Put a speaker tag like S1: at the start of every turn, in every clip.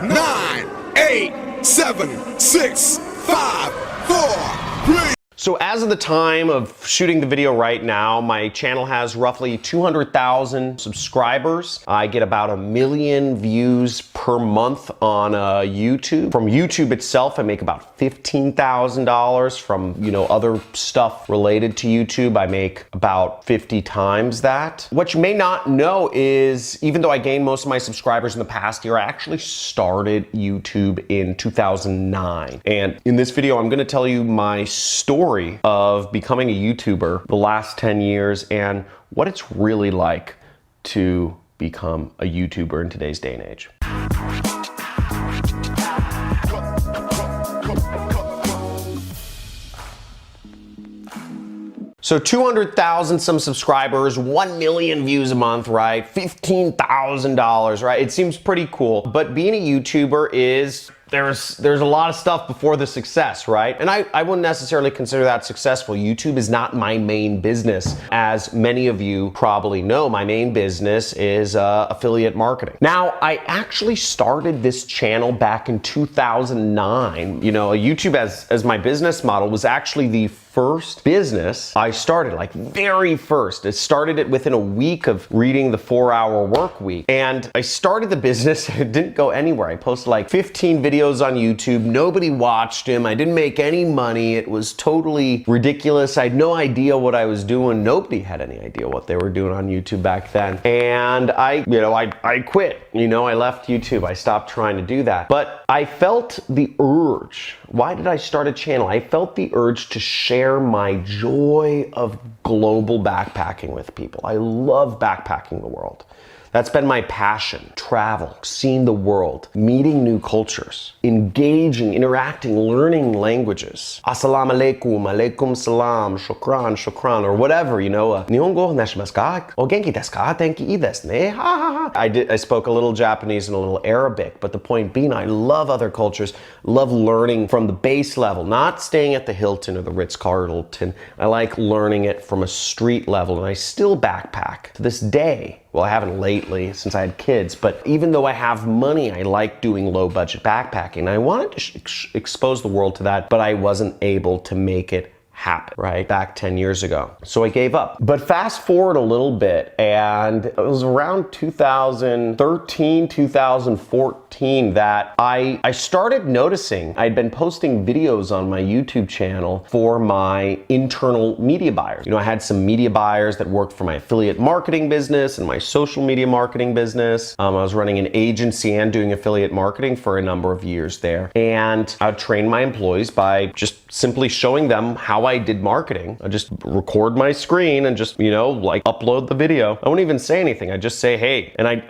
S1: 9, 8, 7, 6, 5, 4, 3.
S2: So as of the time of shooting the video right now, my channel has roughly 200,000 subscribers. I get about 1 million views per month on YouTube. From YouTube itself, I make about $15,000. From, other stuff related to YouTube, I make about 50 times that. What you may not know is, even though I gained most of my subscribers in the past year, I actually started YouTube in 2009. And in this video, I'm gonna tell you my story of becoming a YouTuber the last 10 years and what it's really like to become a YouTuber in today's day and age. So 200,000 some subscribers, 1 million views a month, right? $15,000, right? It seems pretty cool, but being a YouTuber is, there's a lot of stuff before the success, right? And I wouldn't necessarily consider that successful. YouTube is not my main business. As many of you probably know, my main business is affiliate marketing. Now, I actually started this channel back in 2009. YouTube as my business model was actually the first business I started, like very first. I started it within a week of reading the 4-Hour Work Week. And I started the business and it didn't go anywhere. I posted like 15 videos on YouTube. Nobody watched them. I didn't make any money. It was totally ridiculous. I had no idea what I was doing. Nobody had any idea what they were doing on YouTube back then. And I quit. I left YouTube. I stopped trying to do that. But I felt the urge. Why did I start a channel? I felt the urge to share my joy of global backpacking with people. I love backpacking the world. That's been my passion. Travel, seeing the world, meeting new cultures, engaging, interacting, learning languages. Assalamu alaikum, alaikum salam, shukran, shukran, or whatever, Nihongo neshimasu ka? O genki desu ka? Tenki ii desu ne? Ha ha ha. I spoke a little Japanese and a little Arabic, but the point being, I love other cultures, love learning from the base level, not staying at the Hilton or the Ritz-Carlton. I like learning it from a street level, and I still backpack to this day. Well, I haven't lately since I had kids, but even though I have money, I like doing low budget backpacking. I wanted to expose the world to that, but I wasn't able to make it happen, right? Back 10 years ago. So I gave up. But fast forward a little bit, and it was around 2013, 2014 that I started noticing I'd been posting videos on my YouTube channel for my internal media buyers. I had some media buyers that worked for my affiliate marketing business and my social media marketing business. I was running an agency and doing affiliate marketing for a number of years there. And I would train my employees by just simply showing them how I did marketing. I just record my screen and just, upload the video. I wouldn't even say anything. I just say, hey, and I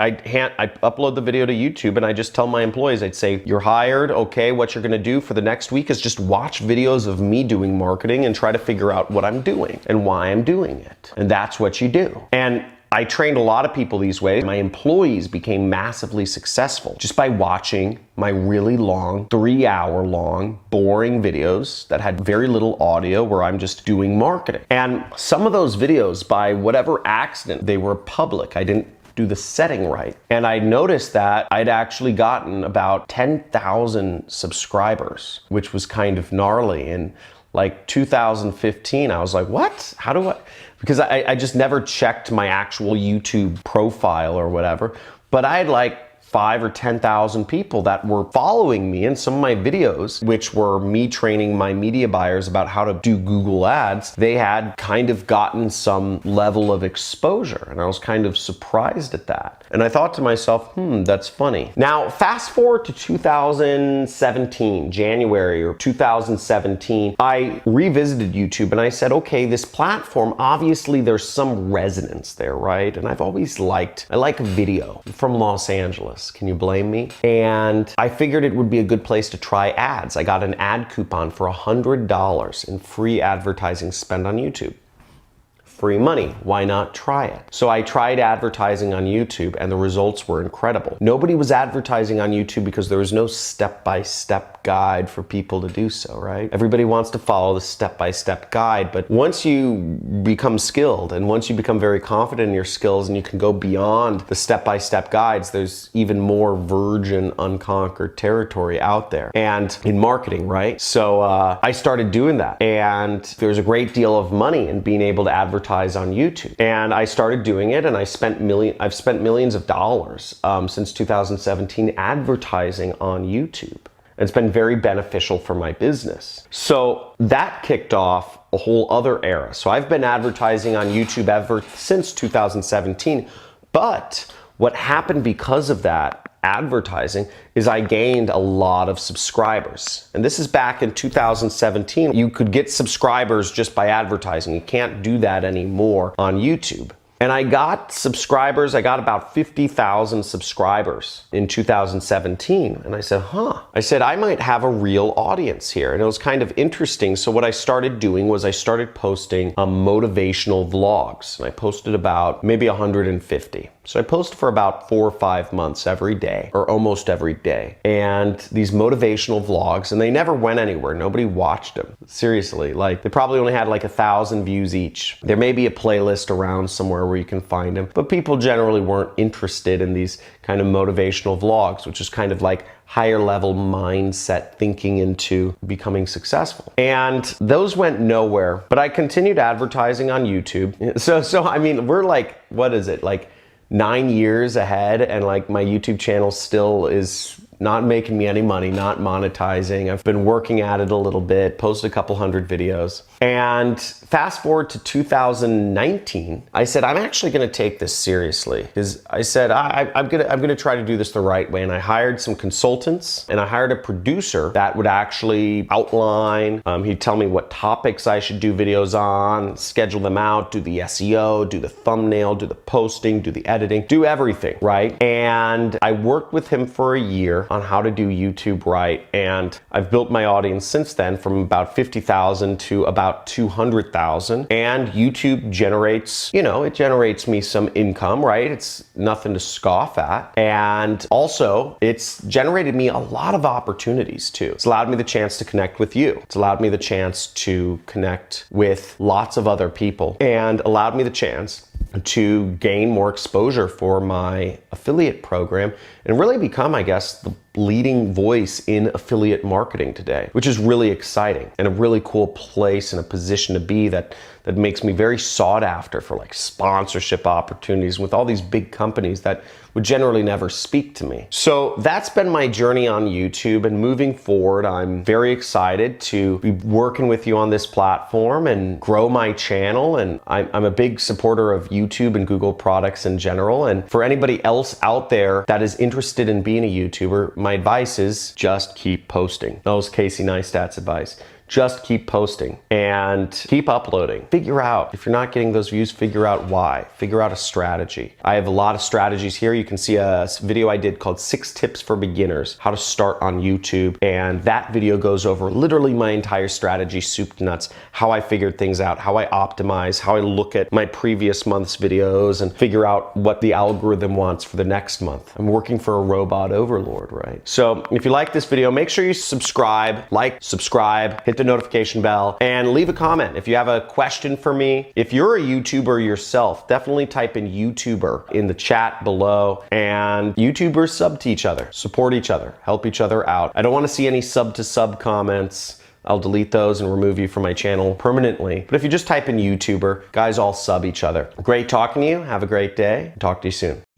S2: upload the video to YouTube, and I just tell my employees, I'd say, you're hired. Okay, what you're gonna do for the next week is just watch videos of me doing marketing and try to figure out what I'm doing and why I'm doing it. And that's what you do. And I trained a lot of people these ways. My employees became massively successful just by watching my really long, 3-hour long, boring videos that had very little audio where I'm just doing marketing. And some of those videos, by whatever accident, they were public. I didn't do the setting right. And I noticed that I'd actually gotten about 10,000 subscribers, which was kind of gnarly. And like 2015, I was like, what? How do I? Because I just never checked my actual YouTube profile or whatever, but I had like 5,000 or 10,000 people that were following me in some of my videos, which were me training my media buyers about how to do Google Ads. They had kind of gotten some level of exposure, and I was kind of surprised at that. And I thought to myself, that's funny. Now, fast forward to 2017, January or 2017, I revisited YouTube and I said, okay, this platform, obviously there's some resonance there, right? And I've always I like video. I'm from Los Angeles. Can you blame me? And I figured it would be a good place to try ads. I got an ad coupon for $100 in free advertising spend on YouTube. free money. Why not try it? So I tried advertising on YouTube and the results were incredible. Nobody was advertising on YouTube because there was no step-by-step guide for people to do so, right? Everybody wants to follow the step-by-step guide, but once you become skilled and once you become very confident in your skills and you can go beyond the step-by-step guides, there's even more virgin, unconquered territory out there. And in marketing, right? So I started doing that, and there's a great deal of money in being able to advertise on YouTube. And I started doing it, and I've spent millions of dollars since 2017 advertising on YouTube. It's been very beneficial for my business. So that kicked off a whole other era. So I've been advertising on YouTube ever since 2017, but what happened because of that advertising is I gained a lot of subscribers. And this is back in 2017. You could get subscribers just by advertising. You can't do that anymore on YouTube. And I got subscribers, I got about 50,000 subscribers in 2017. And I said, I said, I might have a real audience here. And it was kind of interesting. So what I started doing was I started posting motivational vlogs. And I posted about maybe 150. So I posted for about 4 or 5 months every day, or almost every day. And these motivational vlogs, and they never went anywhere. Nobody watched them. Seriously, like they probably only had like 1,000 views each. There may be a playlist around somewhere where you can find them, but people generally weren't interested in these kind of motivational vlogs, which is kind of like higher level mindset thinking into becoming successful. And those went nowhere, but I continued advertising on YouTube. So I mean, we're like, what is it? Like 9 years ahead, and like my YouTube channel still is not making me any money, not monetizing. I've been working at it a little bit, posted a couple hundred videos. And fast forward to 2019, I said, I'm actually gonna take this seriously. Because I said, I'm gonna try to do this the right way. And I hired some consultants and I hired a producer that would actually outline, he'd tell me what topics I should do videos on, schedule them out, do the SEO, do the thumbnail, do the posting, do the editing, do everything, right? And I worked with him for a year on how to do YouTube right. And I've built my audience since then from about 50,000 to about 200,000. And YouTube generates, it generates me some income, right? It's nothing to scoff at. And also it's generated me a lot of opportunities too. It's allowed me the chance to connect with you. It's allowed me the chance to connect with lots of other people and allowed me the chance to gain more exposure for my affiliate program and really become, I guess, the leading voice in affiliate marketing today, which is really exciting and a really cool place and a position to be that makes me very sought after for like sponsorship opportunities with all these big companies that would generally never speak to me. So that's been my journey on YouTube, and moving forward, I'm very excited to be working with you on this platform and grow my channel. And I'm a big supporter of YouTube and Google products in general. And for anybody else out there that is interested in being a YouTuber, my advice is just keep posting. That was Casey Neistat's advice. Just keep posting and keep uploading. Figure out, if you're not getting those views, figure out why. Figure out a strategy. I have a lot of strategies here. You can see a video I did called 6 Tips for Beginners, how to start on YouTube. And that video goes over literally my entire strategy, soup to nuts, how I figured things out, how I optimize, how I look at my previous month's videos and figure out what the algorithm wants for the next month. I'm working for a robot overlord, right? So if you like this video, make sure you subscribe, subscribe, hit the notification bell, and leave a comment if you have a question for me. If you're a YouTuber yourself, definitely type in YouTuber in the chat below. And YouTubers sub to each other, support each other, help each other out. I don't want to see any sub to sub comments. I'll delete those and remove you from my channel permanently. But if you just type in YouTuber, guys all sub each other. Great talking to you. Have a great day. Talk to you soon.